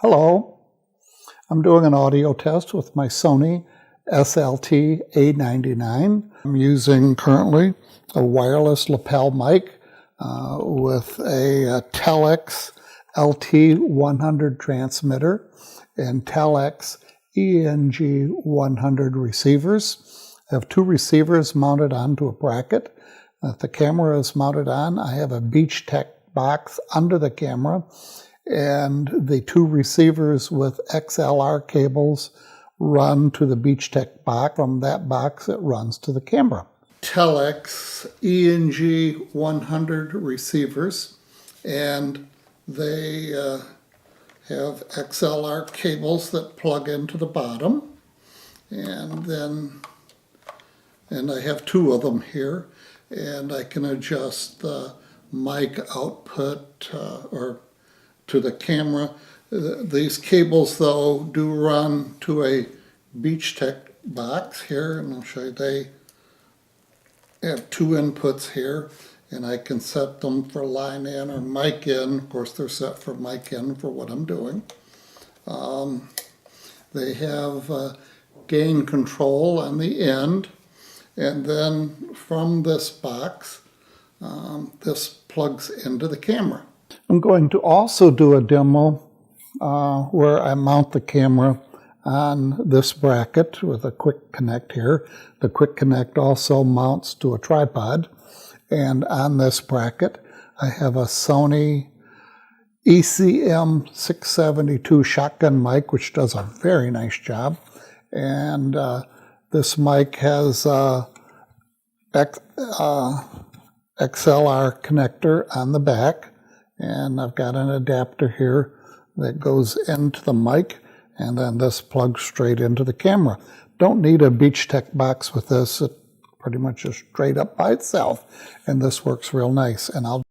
Hello, I'm doing an audio test with my Sony SLT A99. I'm using currently a wireless lapel mic with a Telex LT100 transmitter and Telex ENG100 receivers. I have two receivers mounted onto a bracket that the camera is mounted on. I have a BeachTech box under the camera, and the two receivers with XLR cables run to the BeachTech box. From that box, it runs to the camera. Telex ENG100 receivers, and they have XLR cables that plug into the bottom, and I have two of them here, and I can adjust the mic output or to the camera. These cables, though, do run to a BeachTech box here, and I'll show you. They have two inputs here, and I can set them for line in or mic in. Of course, they're set for mic in for what I'm doing. They have gain control on the end, and then from this box, this plugs into the camera. I'm going to also do a demo where I mount the camera on this bracket with a quick connect here. The quick connect also mounts to a tripod, and on this bracket I have a Sony ECM 672 shotgun mic, which does a very nice job, and this mic has XLR connector on the back, and I've got an adapter here that goes into the mic, and then this plugs straight into the camera. Don't need a BeachTech box with this. It pretty much is straight up by itself, and this works real nice. And I'll